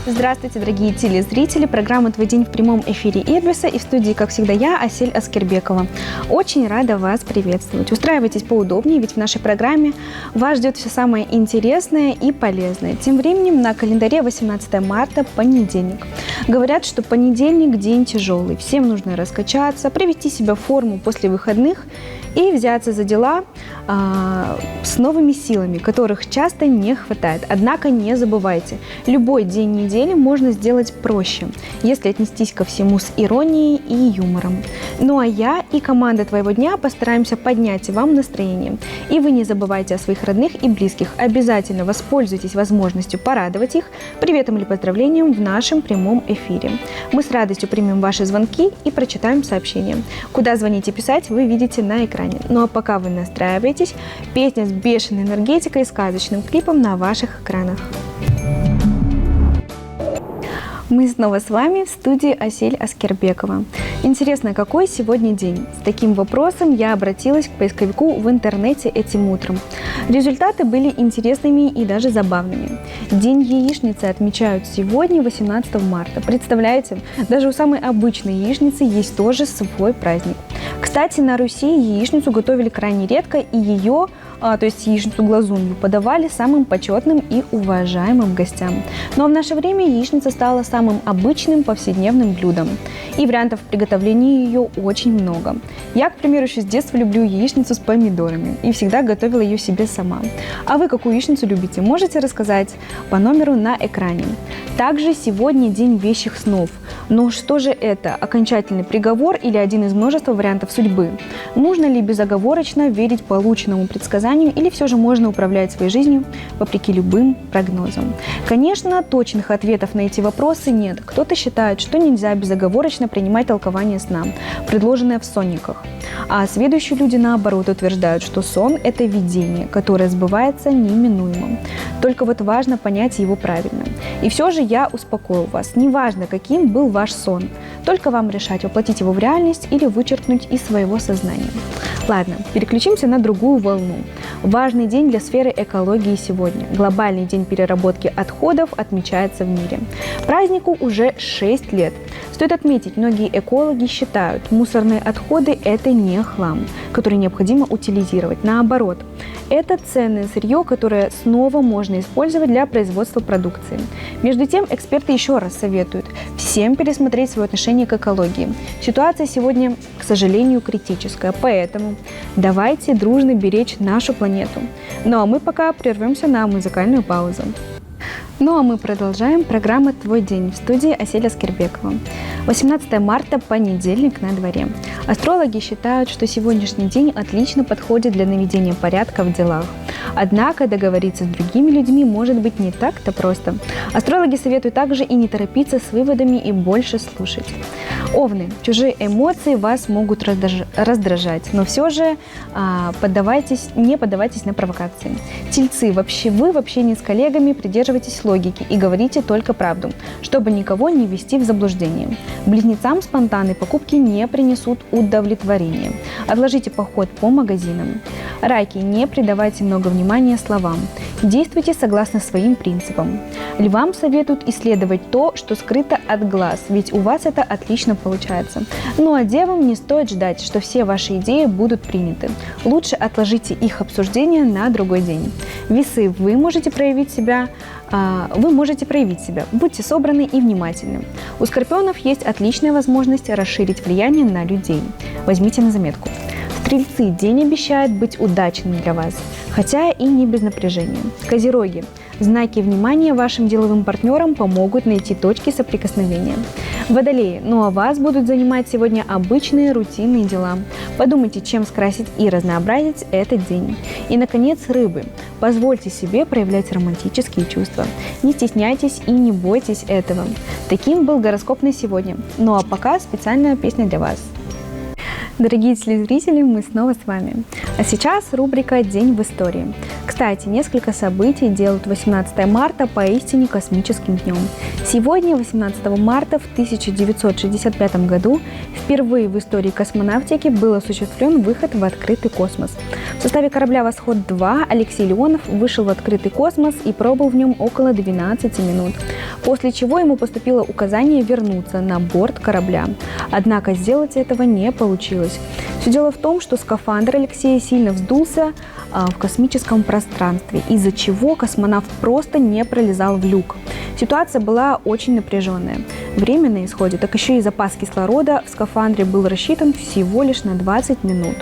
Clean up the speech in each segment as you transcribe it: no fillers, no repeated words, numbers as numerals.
Здравствуйте, дорогие телезрители. Программа «Твой день» в прямом эфире Ирбиса. И в студии, как всегда, я, Асель Аскербекова. Очень рада вас приветствовать. Устраивайтесь поудобнее, ведь в нашей программе вас ждет все самое интересное и полезное. Тем временем на календаре 18 марта, понедельник. Говорят, что понедельник – день тяжелый. Всем нужно раскачаться, привести себя в форму после выходных и взяться за дела с новыми силами, которых часто не хватает. Однако не забывайте, любой день недели можно сделать проще, если отнестись ко всему с иронией и юмором. Ну а я и команда «Твоего дня» постараемся поднять вам настроение. И вы не забывайте о своих родных и близких. Обязательно воспользуйтесь возможностью порадовать их приветом или поздравлением в нашем прямом эфире. Мы с радостью примем ваши звонки и прочитаем сообщения. Куда звонить и писать, вы видите на экране. Ну а пока вы настраиваетесь, песня с бешеной энергетикой и сказочным клипом на ваших экранах. Мы снова с вами в студии Асель Аскербекова. Интересно, какой сегодня день? С таким вопросом я обратилась к поисковику в интернете этим утром. Результаты были интересными и даже забавными. День яичницы отмечают сегодня, 18 марта. Представляете, даже у самой обычной яичницы есть тоже свой праздник. Кстати, на Руси яичницу готовили крайне редко, и ее, то есть яичницу-глазунью, подавали самым почетным и уважаемым гостям. Но в наше время яичница стала самым обычным повседневным блюдом. И вариантов приготовления ее очень много. Я, к примеру, еще с детства люблю яичницу с помидорами и всегда готовила ее себе сама. А вы какую яичницу любите? Можете рассказать по номеру на экране. Также сегодня день вещих снов. Но что же это? Окончательный приговор или один из множества вариантов судьбы? Нужно ли безоговорочно верить полученному предсказанию или все же можно управлять своей жизнью вопреки любым прогнозам? Конечно, точных ответов на эти вопросы нет. Кто-то считает, что нельзя безоговорочно принимать толкование сна, предложенное в сонниках. А следующие люди, наоборот, утверждают, что сон – это видение, которое сбывается неминуемо. Только вот важно понять его правильно. И все же я успокою вас. Неважно, каким был ваш сон. Только вам решать, воплотить его в реальность или вычеркнуть из своего сознания. Ладно, переключимся на другую волну. Важный день для сферы экологии сегодня. Глобальный день переработки отходов отмечается в мире. Празднику уже 6 лет. Стоит отметить, многие экологи считают, мусорные отходы – это не хлам, который необходимо утилизировать. Наоборот, это ценное сырье, которое снова можно использовать для производства продукции. Между тем, эксперты еще раз советуют всем пересмотреть свое отношение к экологии. Ситуация сегодня, к сожалению, критическая, поэтому давайте дружно беречь нашу планету. Ну а мы пока прервемся на музыкальную паузу. Ну а мы продолжаем программу «Твой день» в студии Асель Аскербекова. 18 марта, понедельник на дворе. Астрологи считают, что сегодняшний день отлично подходит для наведения порядка в делах. Однако договориться с другими людьми может быть не так-то просто. Астрологи советуют также и не торопиться с выводами и больше слушать. Овны. Чужие эмоции вас могут раздражать, но все же не поддавайтесь на провокации. Тельцы. Вы в общении с коллегами придерживайтесь логики и говорите только правду, чтобы никого не ввести в заблуждение. Близнецам спонтанные покупки не принесут удовлетворения. Отложите поход по магазинам. Раки. Не придавайте много внимания словам. Действуйте согласно своим принципам. Львам советуют исследовать то, что скрыто от глаз, ведь у вас это отлично получается. Ну а девам не стоит ждать, что все ваши идеи будут приняты. Лучше отложите их обсуждение на другой день. Весы. Вы можете проявить себя. Будьте собраны и внимательны. У скорпионов есть отличная возможность расширить влияние на людей. Возьмите на заметку. Стрельцы. День обещает быть удачным для вас, хотя и не без напряжения. Козероги. Знаки внимания вашим деловым партнерам помогут найти точки соприкосновения. Водолеи. Ну а вас будут занимать сегодня обычные рутинные дела. Подумайте, чем скрасить и разнообразить этот день. И, наконец, рыбы. Позвольте себе проявлять романтические чувства. Не стесняйтесь и не бойтесь этого. Таким был гороскоп на сегодня. Ну а пока специальная песня для вас. Дорогие телезрители, мы снова с вами. А сейчас рубрика «День в истории». Кстати, несколько событий делают 18 марта поистине космическим днем. Сегодня, 18 марта в 1965 году, впервые в истории космонавтики был осуществлен выход в открытый космос. В составе корабля «Восход-2» Алексей Леонов вышел в открытый космос и пробыл в нем около 12 минут, после чего ему поступило указание вернуться на борт корабля. Однако сделать этого не получилось. Все дело в том, что скафандр Алексея сильно вздулся в космическом пространстве, из-за чего космонавт просто не пролезал в люк. Ситуация была очень напряженная. Время на исходе, так еще и запас кислорода в скафандре был рассчитан всего лишь на 20 минут.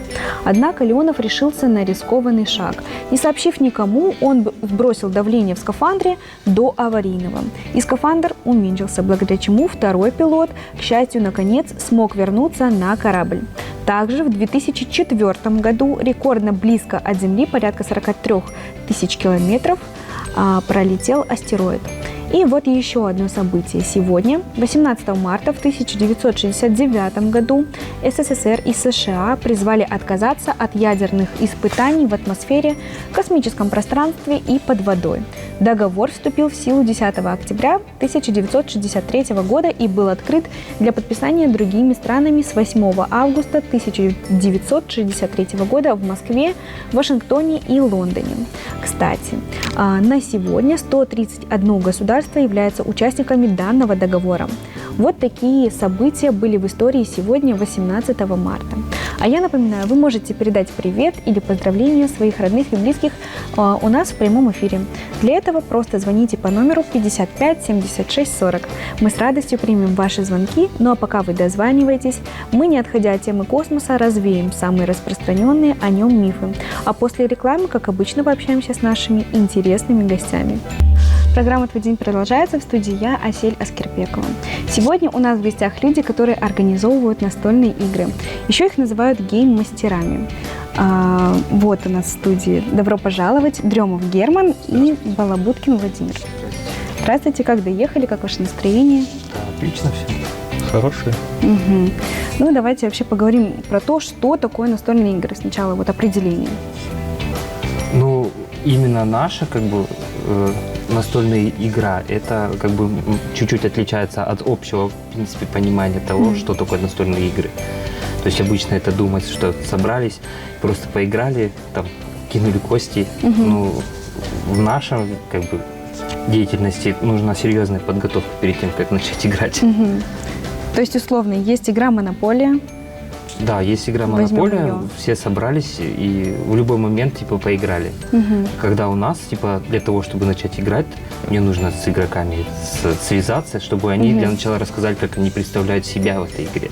Однако Леонов решился на рискованный шаг. Не сообщив никому, он сбросил давление в скафандре до аварийного. И скафандр уменьшился, благодаря чему второй пилот, к счастью, наконец смог вернуться на корабль. Также в 2004 году рекордно близко от Земли, порядка 43 тысяч километров, пролетел астероид. И вот еще одно событие. Сегодня, 18 марта в 1969 году, СССР и США призвали отказаться от ядерных испытаний в атмосфере, космическом пространстве и под водой. Договор вступил в силу 10 октября 1963 года и был открыт для подписания другими странами с 8 августа 1963 года в Москве, Вашингтоне и Лондоне. Кстати, на сегодня 131 государство являются участниками данного договора. Вот такие события были в истории сегодня, 18 марта. А я напоминаю, вы можете передать привет или поздравления своих родных и близких у нас в прямом эфире. Для этого просто звоните по номеру 55 76 40. Мы с радостью примем ваши звонки, ну а пока вы дозваниваетесь, мы, не отходя от темы космоса, развеем самые распространенные о нем мифы. А после рекламы, как обычно, пообщаемся с нашими интересными гостями. Программа «Твой день» продолжается. В студии я, Асель Аскербекова. Сегодня у нас в гостях люди, которые организовывают настольные игры. Еще их называют гейм-мастерами. Вот у нас в студии. Добро пожаловать. Дремов Герман и Балабуткин Владимир. Здравствуйте. Как доехали? Как ваше настроение? Отлично все. Хорошие. Угу. Ну, давайте вообще поговорим про то, что такое настольные игры. Сначала вот определение. Ну, именно наша, настольная игра, это чуть-чуть отличается от общего, в принципе, понимания того, что такое настольные игры. То есть обычно это думать, что собрались, просто поиграли, там, кинули кости. Ну, в нашем, деятельности нужна серьезная подготовка перед тем, как начать играть. То есть, условно, есть игра «Монополия». Да, есть игра «Монополия», все собрались и в любой момент, поиграли. Когда у нас, для того, чтобы начать играть, мне нужно с игроками связаться, чтобы они для начала рассказали, как они представляют себя в этой игре.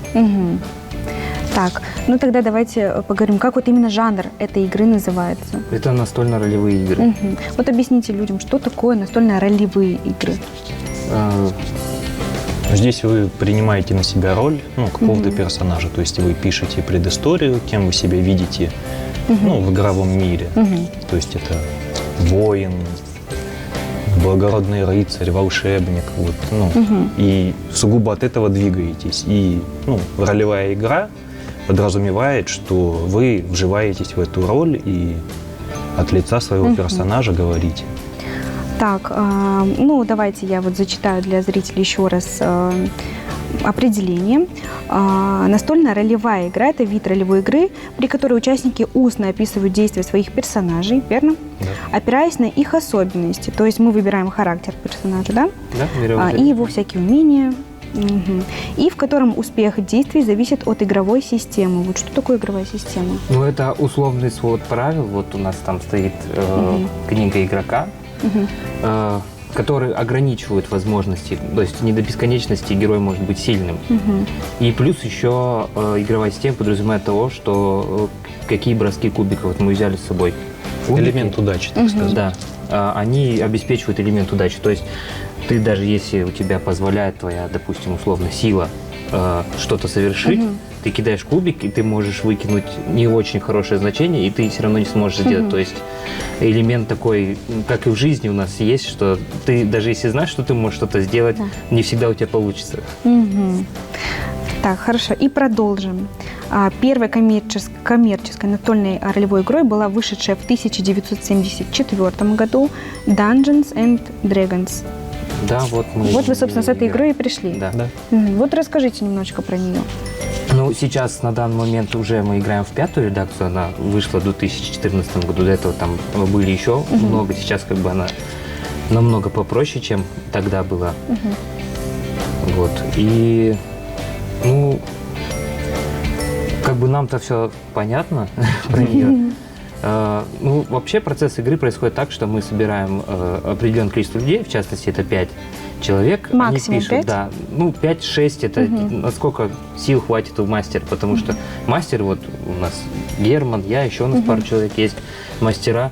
Так, ну тогда давайте поговорим, как вот именно жанр этой игры называется. Это настольно-ролевые игры. Вот объясните людям, что такое настольно-ролевые игры. Здесь вы принимаете на себя роль какого-то персонажа, то есть вы пишете предысторию, кем вы себя видите в игровом мире. То есть это воин, благородный рыцарь, волшебник. И сугубо от этого двигаетесь. И ролевая игра подразумевает, что вы вживаетесь в эту роль и от лица своего персонажа говорите. Так, давайте я вот зачитаю для зрителей еще раз определение. Настольная ролевая игра – это вид ролевой игры, при которой участники устно описывают действия своих персонажей, верно? Да. Опираясь на их особенности. То есть мы выбираем характер персонажа, да? Да, и его всякие умения. И в котором успех действий зависит от игровой системы. Вот что такое игровая система? Ну, это условный свод правил. Вот у нас там стоит книга игрока, которые ограничивают возможности, то есть не до бесконечности герой может быть сильным. И плюс еще игровая система подразумевает того, что какие броски кубиков вот мы взяли с собой. Кубики, элемент удачи, так сказать. Да, они обеспечивают элемент удачи. То есть ты даже если у тебя позволяет твоя, допустим, условно сила что-то совершить, ты кидаешь кубик, и ты можешь выкинуть не очень хорошее значение, и ты все равно не сможешь сделать. То есть элемент такой, как и в жизни у нас есть, что ты даже если знаешь, что ты можешь что-то сделать, не всегда у тебя получится. Так, хорошо. И продолжим. Первой коммерческой настольной ролевой игрой была вышедшая в 1974 году Dungeons and Dragons. Да, вот мы... Вот вы, собственно, с этой играем. игрой и пришли. Да. Да. Вот расскажите немножечко про нее. Ну, сейчас, на данный момент, уже мы играем в 5-ю редакцию. Она вышла в 2014 году. До этого там были еще много. Сейчас как бы она намного попроще, чем тогда была. Вот. И, ну, как бы нам-то все понятно про нее. Ну, вообще процесс игры происходит так, что мы собираем определенное количество людей, в частности, это 5 человек. Максимум Они пишут, 5? да, ну, 5-6, это насколько сил хватит у мастера, потому что мастер, вот у нас Герман, я, еще у нас пару человек есть, мастера,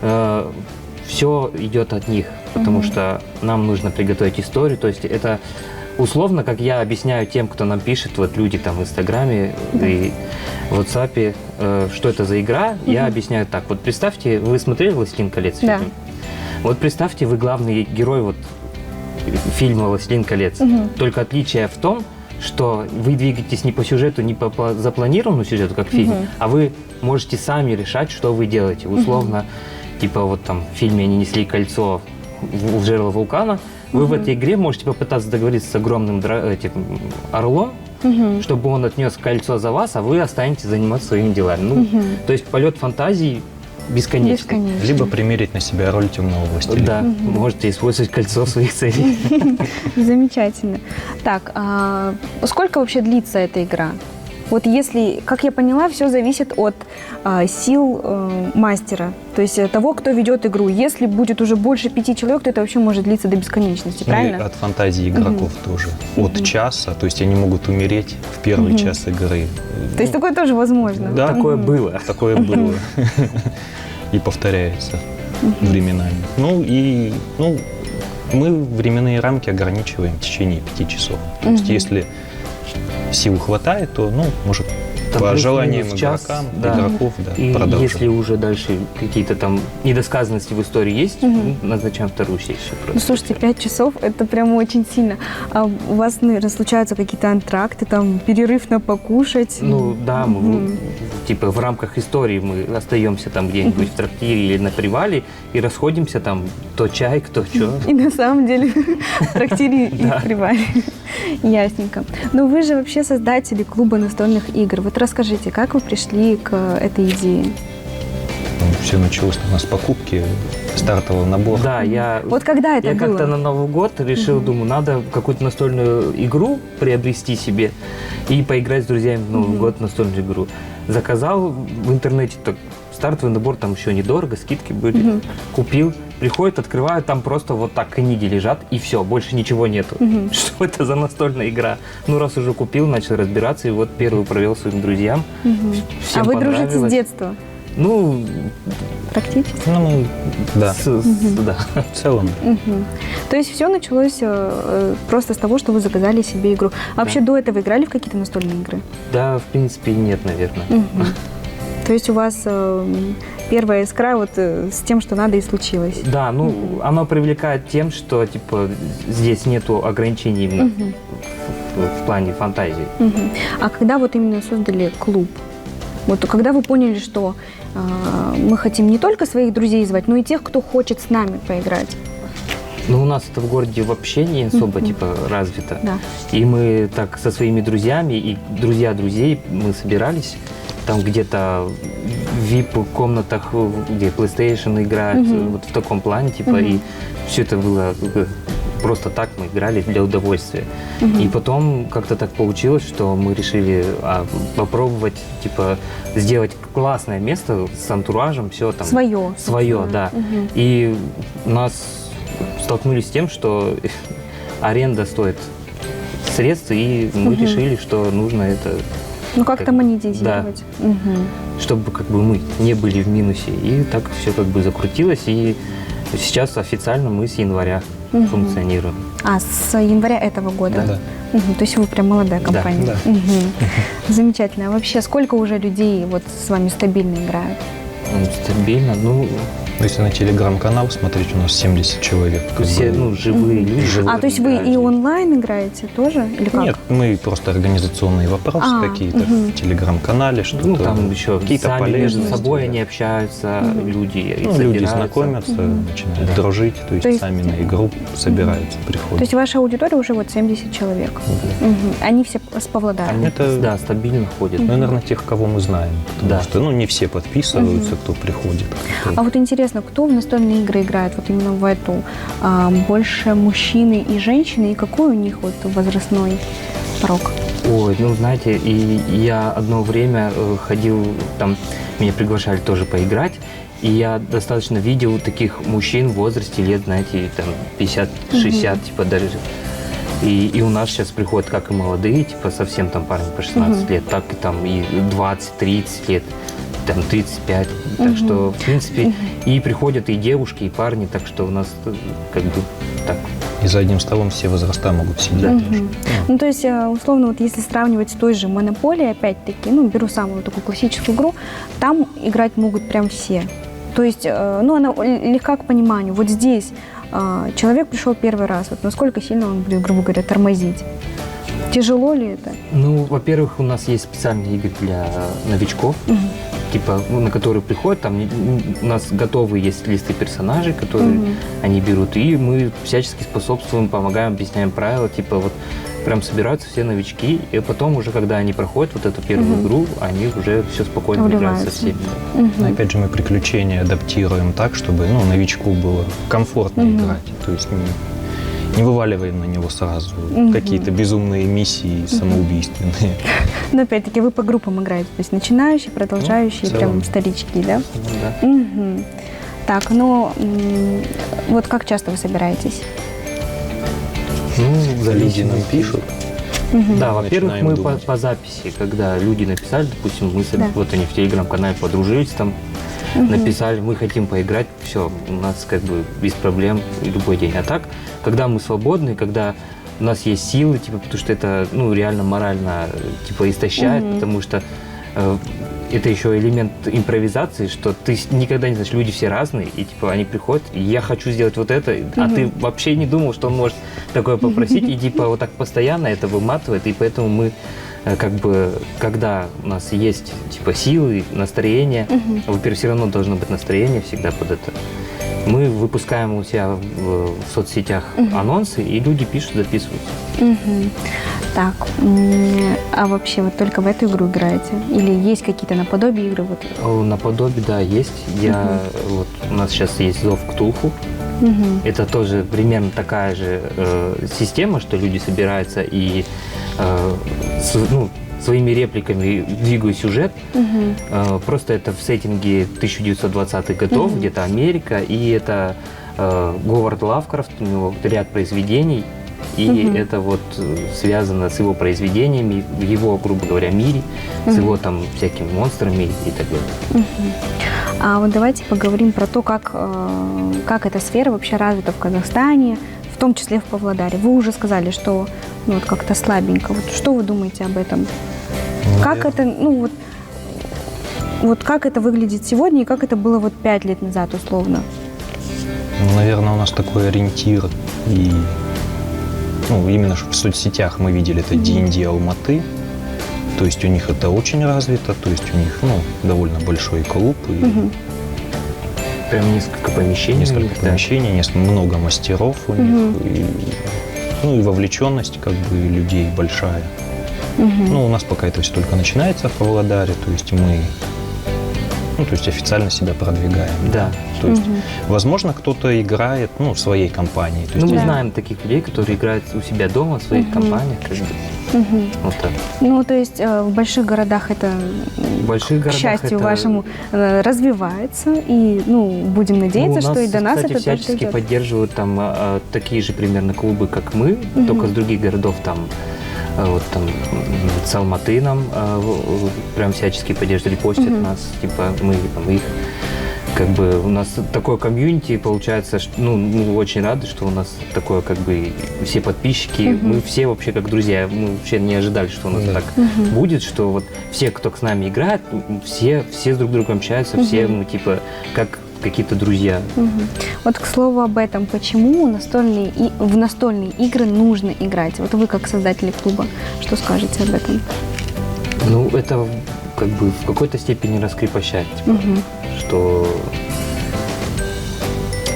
все идет от них, потому что нам нужно приготовить историю, то есть это условно, как я объясняю тем, кто нам пишет, вот люди там в Инстаграме и в WhatsApp, что это за игра, я объясняю так. Вот представьте, вы смотрели «Властелин колец» Да. фильм? Вот представьте, вы главный герой вот фильма «Властелин колец». Только отличие в том, что вы двигаетесь не по сюжету, не по запланированному сюжету, как фильм, а вы можете сами решать, что вы делаете. Условно, типа вот там в фильме они несли кольцо в жерло вулкана, вы в этой игре можете попытаться договориться с огромным этим орлом, чтобы он отнес кольцо за вас, а вы останетесь заниматься своими делами. Ну, то есть полет фантазии бесконечный. Бесконечно. Либо примерить на себя роль темного властелина. Да, можете использовать кольцо в своих целях. Замечательно. Так, сколько вообще длится эта игра? Вот если, как я поняла, все зависит от сил мастера, то есть того, кто ведет игру. Если будет уже больше 5 человек, то это вообще может длиться до бесконечности, Ну, и правильно? от фантазии игроков тоже. От часа, то есть они могут умереть в первый час игры. То есть такое тоже возможно? Да, Такое было. Такое было. И повторяется временами. Ну и мы временные рамки ограничиваем в течение 5 часов. То есть если сил хватает, то, может, Там по плюс-минус желаниям час, игроков, И продолжим. если уже дальше какие-то там недосказанности в истории есть, мы назначаем вторую сессию. Ну, Просто. слушайте, 5 часов – это прямо очень сильно. А у вас, наверное, случаются какие-то антракты, там, перерыв на покушать? Ну да, мы, типа в рамках истории мы остаемся там где-нибудь в трактире или на привале и расходимся там, то чай, кто что. И на самом деле в трактире и в привале. Ясненько. Но вы же вообще создатели клуба настольных игр. Вот расскажите, как вы пришли к этой идее? Все началось у нас с покупки стартового набора. Да, я Вот когда это Я было? как-то на Новый год решил, думаю, надо какую-то настольную игру приобрести себе и поиграть с друзьями в Новый год в настольную игру. Заказал в интернете так, стартовый набор, там еще недорого, скидки были. Купил, приходит, открываю, там просто вот так книги лежат, и все, больше ничего нету. Что это за настольная игра? Ну, раз уже купил, начал разбираться, и вот первую провел своим друзьям. Всем А вы дружите с понравилось. детства? Ну, Практически. Ну, да, да. в целом. То есть все началось просто с того, что вы заказали себе игру. А вообще до этого играли в какие-то настольные игры? Да, в принципе, нет, наверное. То есть у вас первая искра вот с тем, что надо, и случилась? Да, ну, оно привлекает тем, что, типа, здесь нету ограничений именно в плане фантазии. А когда вот именно создали клуб? Вот когда вы поняли, что мы хотим не только своих друзей звать, но и тех, кто хочет с нами поиграть? Ну, у нас это в городе вообще не особо, типа, развито. Да. И мы так со своими друзьями и друзья друзей мы собирались там где-то в VIP-комнатах, где PlayStation играют, вот в таком плане, типа, и все это было просто так, мы играли для удовольствия. И потом как-то так получилось, что мы решили попробовать, типа, сделать классное место с антуражем, все там. Свое, да. И нас столкнулись с тем, что аренда стоит средств, и мы решили, что нужно это... Ну, как-то монетизировать. Чтобы как бы мы не были в минусе. И так все как бы закрутилось, и сейчас официально мы с января функционируем. А, с января этого года? Да. То есть вы прям молодая компания. Да. Замечательно. А вообще, сколько уже людей вот с вами стабильно играют? Стабильно, ну, Если на телеграм-канал смотреть, у нас 70 человек. как Все, бы, ну, живые люди. Живые. То есть вы и онлайн играете тоже? Или как? Нет, мы просто организационные вопросы какие-то в телеграм-канале, что-то. Ну, там еще какие-то сами между полезности, собой да. они общаются, люди Ну, люди собираются. знакомятся, начинают Да. дружить, то есть То есть- сами на игру собираются, То приходят. есть ваша аудитория уже вот 70 человек. Мгм. Они все с Павлодара. Они, Это- да, стабильно ходят. Ну, наверное, тех, кого мы знаем. Потому Да. что, не все подписываются, кто приходит. кто- А вот интересно, кто в настольные игры играет вот именно в эту? Больше мужчины и женщины? И какой у них вот возрастной порог? Ой, ну знаете, и я одно время ходил, там меня приглашали тоже поиграть, и я достаточно видел таких мужчин в возрасте лет, знаете, там 50-60, типа даже. И у нас сейчас приходят как и молодые, типа совсем там парни по 16 лет, так и там и 20-30 лет, там 35. Так что, в принципе, и приходят и девушки, и парни, так что у нас как бы так. И за одним столом все возраста могут сидеть. Мгм. Ну, то есть, условно, вот если сравнивать с той же Монополией, опять-таки, беру самую такую классическую игру, там играть могут прям все. То есть, она легка к пониманию. Вот здесь человек пришел первый раз, вот насколько сильно он будет, грубо говоря, тормозить? Тяжело ли это? Ну, во-первых, у нас есть специальные игры для новичков, типа, на которые приходят, там у нас готовые есть листы персонажей, которые они берут, и мы всячески способствуем, помогаем, объясняем правила, типа вот прям собираются все новички, и потом уже, когда они проходят вот эту первую игру, они уже все спокойно играют со Вливаются. всеми. Но опять же, мы приключения адаптируем так, чтобы новичку было комфортно играть. То есть не вываливаем на него сразу какие-то безумные миссии самоубийственные. Но опять-таки вы по группам играете, то есть начинающие, продолжающие, в целом. прям старички, да? Ну, да. Мгм. Так, вот как часто вы собираетесь? Ну, в Люди нам зависимости. пишут. Да, во-первых, Начинаем мы думать. по записи, когда люди написали, допустим, Да. вот они в телеграм-канале подружились там, написали, мы хотим поиграть, все, у нас как бы без проблем любой день. А так, когда мы свободны, когда у нас есть силы, типа, потому что это, реально морально, типа, истощает, потому что это еще элемент импровизации, что ты никогда не знаешь, люди все разные, и типа они приходят, и я хочу сделать вот это, а ты вообще не думал, что он может такое попросить, и типа вот так постоянно это выматывает, и поэтому мы как бы, когда у нас есть типа силы, настроение, во-первых, все равно должно быть настроение всегда под это. Мы выпускаем у себя в соцсетях анонсы, и люди пишут, записываются. Мгм. Так, а вообще вот только в эту игру играете? Или есть какие-то наподобие игры? Вот? Наподобие, да, есть. Вот у нас сейчас есть Зов Ктулху. Это тоже примерно такая же система, что люди собираются и своими репликами двигают сюжет. Просто это в сеттинге 1920-х годов, где-то Америка, и это Говард Лавкрафт, у него ряд произведений, и это вот связано с его произведениями, в его, грубо говоря, мире, с его там всякими монстрами и так далее. А вот давайте поговорим про то, как эта сфера вообще развита в Казахстане, в том числе в Павлодаре. Вы уже сказали, что вот как-то слабенько. Вот что вы думаете об этом? Как это, вот как это выглядит сегодня и как это было вот 5 лет назад условно? Наверное, у нас такой ориентир. И именно в соцсетях мы видели это D&D Алматы. То есть у них это очень развито, то есть у них довольно большой клуб. И Прям несколько помещений. несколько помещений, много мастеров у них. И вовлеченность как бы людей большая. У нас пока это все только начинается в Павлодаре, то есть мы официально себя продвигаем. Да. То есть, возможно, кто-то играет в своей компании. То есть, Мы знаем таких людей, которые играют у себя дома, в своих компаниях. Как бы. Вот так. То есть в больших городах это, В больших к городах счастью это... вашему, развивается. И, будем надеяться, нас, что и до нас кстати, это тоже всячески дойдет. поддерживают там такие же примерно клубы, как мы, только с других городов там. Вот там с Алматы нам прям всячески поддерживают, репостят нас, типа мы там их. Как бы у нас такое комьюнити получается, что, мы очень рады, что у нас такое как бы все подписчики, мы все вообще как друзья, мы вообще не ожидали, что у нас так будет, что вот все, кто с нами играет, все с друг другом общаются, все мы типа какие-то друзья. Мгм. Вот к слову об этом, почему в настольные игры нужно играть? Вот вы как создатели клуба, что скажете об этом? Ну, это как бы в какой-то степени раскрепощает, типа, Мгм. что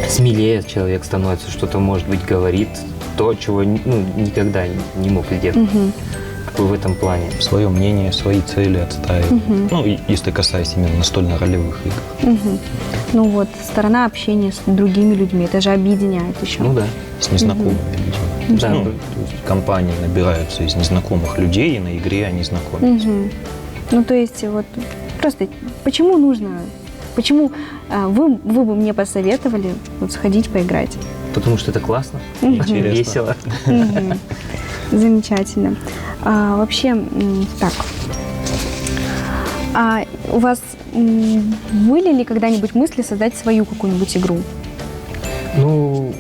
смелее человек становится, что-то, может быть, говорит, то, чего никогда не мог сделать. Мгм. Как бы в этом плане. Свое мнение, свои цели отстаивать. Мгм. Ну, и если касаясь именно настольно-ролевых игр. Мгм. Ну вот, сторона общения с другими людьми, это же объединяет еще. Ну да. С незнакомыми людьми. Да. Ну, то есть компании набираются из незнакомых людей, и на игре они знакомятся. Мгм. Ну, то есть, вот просто почему вы бы мне посоветовали вот сходить поиграть? Потому что это классно, Интересно. весело. Мгм. Замечательно. Вообще, так. А у вас были ли когда-нибудь мысли создать свою какую-нибудь игру? Ну,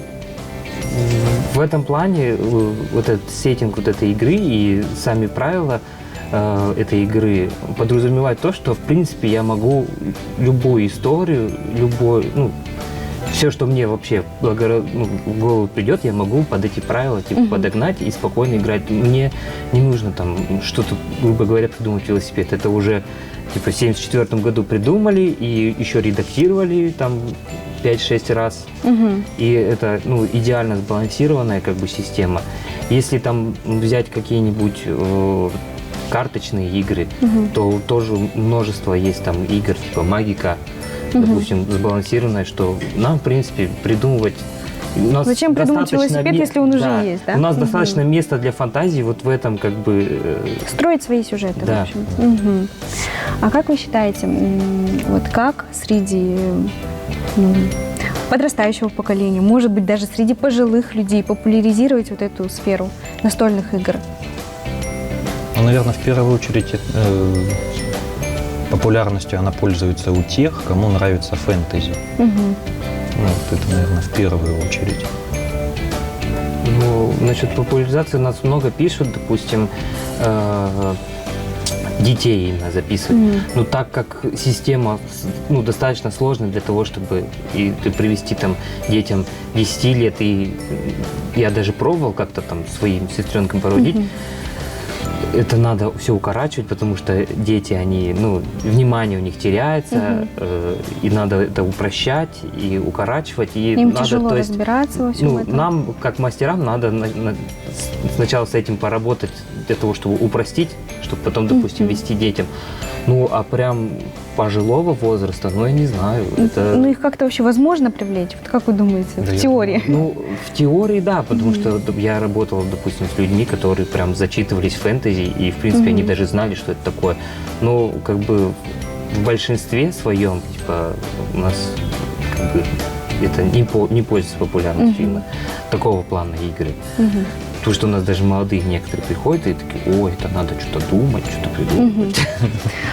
в этом плане вот этот сеттинг вот этой игры и сами правила этой игры подразумевают то, что, в принципе, я могу любую историю, все, что мне вообще в голову придет, я могу под эти правила подогнать и спокойно играть. Мне не нужно там что-то, грубо говоря, придумать велосипед. Это уже в 1974 году придумали и еще редактировали там 5-6 раз. Мгм. И это идеально сбалансированная как бы система. Если там взять какие-нибудь карточные игры, Мгм. то тоже множество есть там игр, типа Магика, допустим, сбалансированная, что нам, в принципе, придумывать... У нас Зачем придумывать достаточно велосипед, если он уже есть, да? У нас Мгм. достаточно места для фантазии вот в этом как бы... Строить свои сюжеты, в Да. общем. Мгм. А как вы считаете, вот как среди подрастающего поколения, может быть, даже среди пожилых людей популяризировать вот эту сферу настольных игр? Ну, наверное, в первую очередь популярностью она пользуется у тех, кому нравится фэнтези. Мгм. Ну, вот это, наверное, в первую очередь. Ну, насчет популяризации нас много пишут, допустим, детей именно записывать. Мгм. Но так как система достаточно сложная для того, чтобы привести там детям 10 лет, и я даже пробовал как-то там своим сестренкам породить, Мгм. это надо все укорачивать, потому что дети, они, внимание у них теряется, и надо это упрощать и укорачивать. И Им надо, тяжело то есть, разбираться во всем этом. нам, как мастерам, надо сначала с этим поработать для того, чтобы упростить, чтобы потом, допустим, вести детям. Ну, а прям пожилого возраста, я не знаю. Это... Ну, их как-то вообще возможно привлечь? Вот как вы думаете, Да в я теории? Ну, в теории, да, потому что я работал, допустим, с людьми, которые прям зачитывались в фэнтези, и, в принципе, они даже знали, что это такое. Но, как бы, в большинстве своем, у нас, как бы, это не пользуется популярностью именно такого плана игры. Мгм. Потому что у нас даже молодые некоторые приходят и такие, ой, это надо что-то думать, что-то придумать.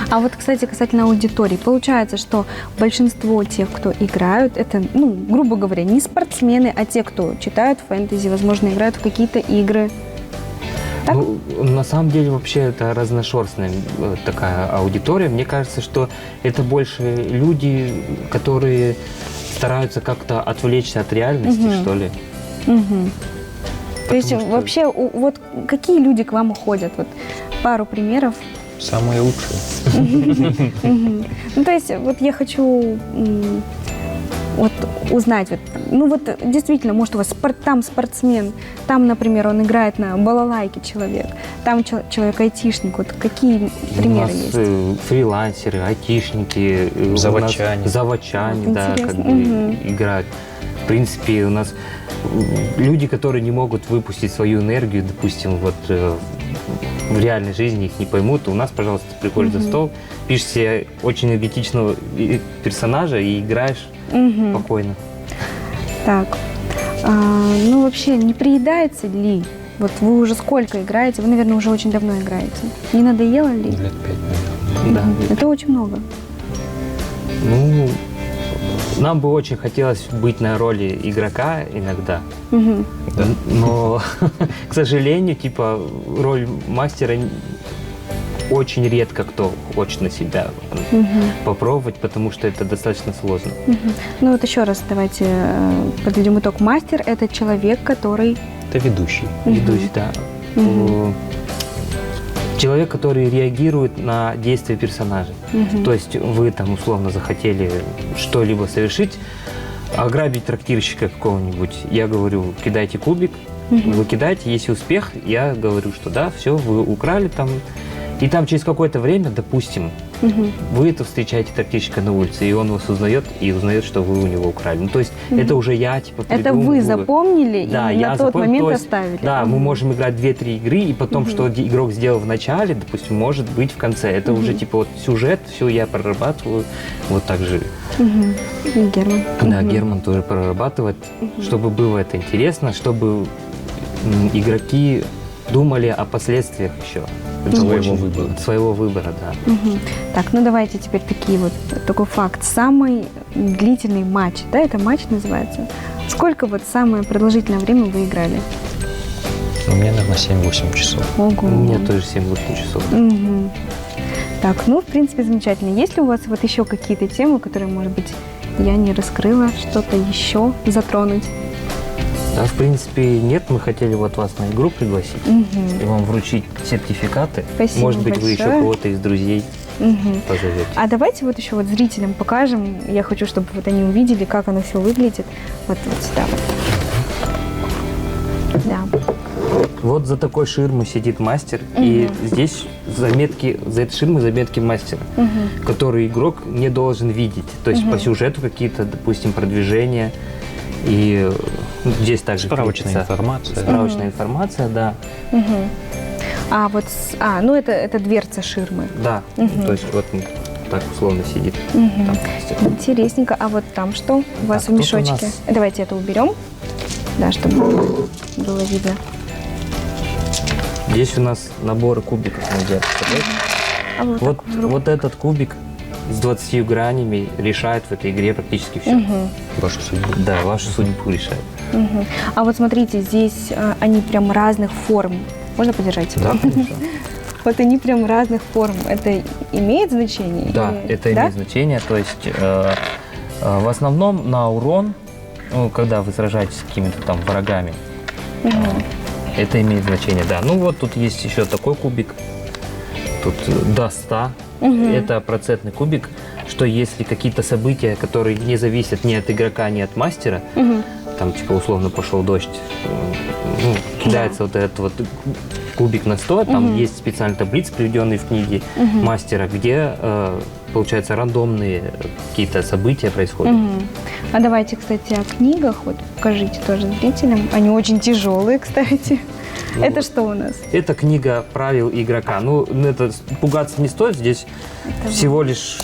А вот, кстати, касательно аудитории. Получается, что большинство тех, кто играют, это, грубо говоря, не спортсмены, а те, кто читают фэнтези, возможно, играют в какие-то игры. Так? Ну, на самом деле, вообще, это разношерстная такая аудитория. Мне кажется, что это больше люди, которые стараются как-то отвлечься от реальности, что ли. Мгм. То есть Потому что- вообще, вот какие люди к вам уходят? Вот пару примеров. Самые лучшие. Мгм. Ну, то есть, вот я хочу вот узнать, действительно, может, у вас там спортсмен, там, например, он играет на балалайке человек, там человек айтишник, вот какие У примеры нас есть? фрилансеры, айтишники, Заводчане. у нас заводчане, Вот да, как интересно. бы Мгм. играют. В принципе, у нас люди, которые не могут выпустить свою энергию, допустим, в реальной жизни их не поймут. У нас, пожалуйста, приходишь за стол, пишешь себе очень энергетичного персонажа и играешь Мгм. спокойно. Так, вообще, не приедается ли? Вот вы уже сколько играете? Вы, наверное, уже очень давно играете. Не надоело ли? Лет 5, наверное. Да. Это очень много. Ну, нам бы очень хотелось быть на роли игрока иногда, Мгм. но, к сожалению, роль мастера очень редко кто хочет на себя попробовать, потому что это достаточно сложно. Ну вот еще раз давайте подведем итог. Мастер – это человек, который… Это ведущий. Ведущий, да. Человек, который реагирует на действия персонажа. То есть вы там условно захотели что-либо совершить, ограбить трактирщика какого-нибудь. Я говорю, кидайте кубик, вы кидаете, если успех, я говорю, что да, все, вы украли там. И там через какое-то время, допустим, вы это встречаете трактирщика на улице, и он вас узнает, и узнает, что вы у него украли. Ну, то есть это уже я, типа, Это вы запомнили да, и на тот момент оставили. Да, мы можем играть 2-3 игры, и потом, что игрок сделал в начале, допустим, может быть в конце. Это уже, типа, вот сюжет, все я прорабатываю, вот так же. И Герман. Да, Герман тоже прорабатывает, чтобы было это интересно, чтобы игроки думали о последствиях еще. Своего выбора, да. Так, ну давайте теперь такой факт. Самый длительный матч, да, это матч называется. Сколько вот самое продолжительное время вы играли? У меня, наверное, 7-8 часов. Ого. У меня тоже 7-8 часов. Так, ну, в принципе, замечательно. Есть ли у вас вот еще какие-то темы, которые, может быть, я не раскрыла, что-то еще затронуть? Да, в принципе, нет. Мы хотели вот вас на игру пригласить и вам вручить сертификаты. Спасибо Может быть, большое. вы еще кого-то из друзей позовете. А давайте вот еще вот зрителям покажем. Я хочу, чтобы вот они увидели, как оно все выглядит. Вот сюда вот. Да. Вот за такой ширмой сидит мастер, и здесь заметки, за этой ширмой заметки мастера, которые игрок не должен видеть. То есть по сюжету какие-то, допустим, продвижения. И здесь также справочная информация. Справочная информация, да. А вот, ну это дверца ширмы. Да, то есть вот так условно сидит. Там мастер. Интересненько. А вот там что у вас в тут у мешочке? нас- Давайте это уберем, да, чтобы было видно. Здесь у нас наборы кубиков нельзя представлять. А вот, Вот, так вдруг. вот этот кубик с 20 гранями решает в этой игре практически все. Вашу судьбу. Да, вашу судьбу решает. А вот смотрите, здесь они прям разных форм. Можно подержать? Да, конечно. Вот они прям разных форм. Это имеет значение? Да, Или- это имеет значение. То есть в основном на урон, ну, когда вы сражаетесь с какими-то там врагами, это имеет значение, да. Ну вот тут есть еще такой кубик. Тут до 100. Это процентный кубик, что если какие-то события, которые не зависят ни от игрока, ни от мастера, там типа условно пошел дождь, ну, кидается вот этот вот кубик на 100, там есть специальный таблиц, приведенный в книге мастера, где, получается, рандомные какие-то события происходят. А давайте, кстати, о книгах вот покажите тоже зрителям. Они очень тяжелые, кстати. Ну, это что у нас? Это книга правил игрока. Ну, это пугаться не стоит, здесь всего лишь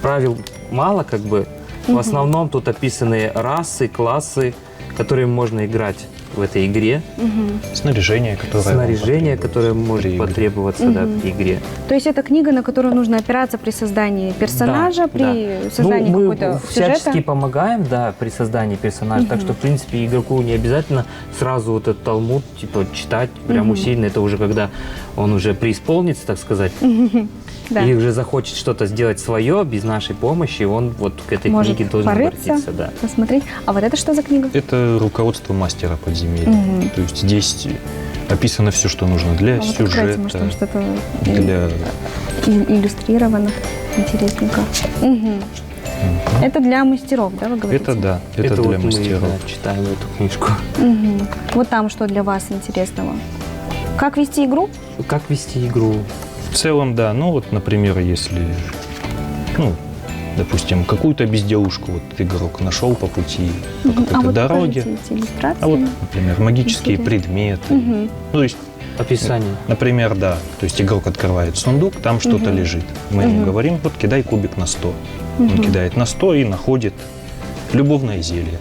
правил мало, как бы. В основном тут описаны расы, классы, которыми можно играть в этой игре. Снаряжение, которое может потребоваться да, в игре. То есть это книга, на которую нужно опираться при создании персонажа, при создании мы какой-то всячески сюжета? помогаем, да, при создании персонажа. Так что, в принципе, игроку не обязательно сразу вот этот талмуд типа читать прям усиленно. Это уже когда он уже преисполнится, так сказать. Да. И уже захочет что-то сделать свое без нашей помощи, он вот к этой Может книге должен порыться, обратиться. Да. посмотреть. А вот это что за книга? Это руководство мастера подземелья. То есть здесь описано все, что нужно для Вот откройте, может, там сюжета, что-то для... иллюстрировано. Интересненько. Это для мастеров, да, вы говорите? Это да, это вот для мы, мастеров. да, читаем эту книжку. Вот там что для вас интересного? Как вести игру? Как вести игру? В целом, да. Ну вот, например, если, ну, допустим, какую-то безделушку вот игрок нашел по пути, по какой-то вот дороге. покажите эти иллюстрации. А вот, например, магические предметы. Ну, то есть, Описание. например, да. То есть игрок открывает сундук, там что-то лежит. Мы ему говорим, вот кидай кубик на 100. Он кидает на 100 и находит любовное зелье.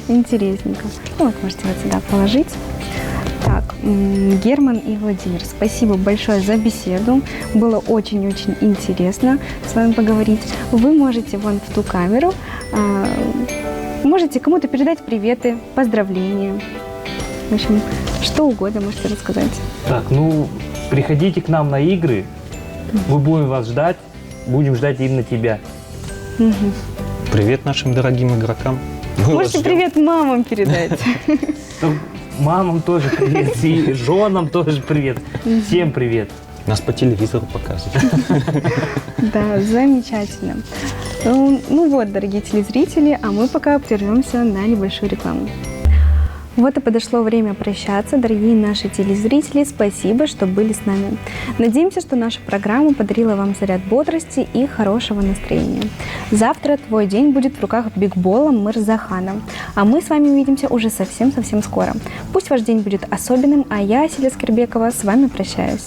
Интересненько. Ну, вот можете вот сюда положить. Так, Герман и Владимир, спасибо большое за беседу. Было очень-очень интересно с вами поговорить. Вы можете вон в ту камеру, можете кому-то передать приветы, поздравления. В общем, что угодно можете рассказать. Так, ну, Приходите к нам на игры, мы будем вас ждать, будем ждать именно тебя. Привет нашим дорогим игрокам. Мы вас Можете ждем. привет мамам передать. Ну, мамам тоже привет, и женам тоже привет. Всем привет. Нас по телевизору показывают. Да, замечательно. Ну вот, дорогие телезрители, а мы пока прервемся на небольшую рекламу. Вот и подошло время прощаться, дорогие наши телезрители. Спасибо, что были с нами. Надеемся, что наша программа подарила вам заряд бодрости и хорошего настроения. Завтра твой день будет в руках Бигбола Мырзахана. А мы с вами увидимся уже совсем-совсем скоро. Пусть ваш день будет особенным, а я, Асель Аскербекова, с вами прощаюсь.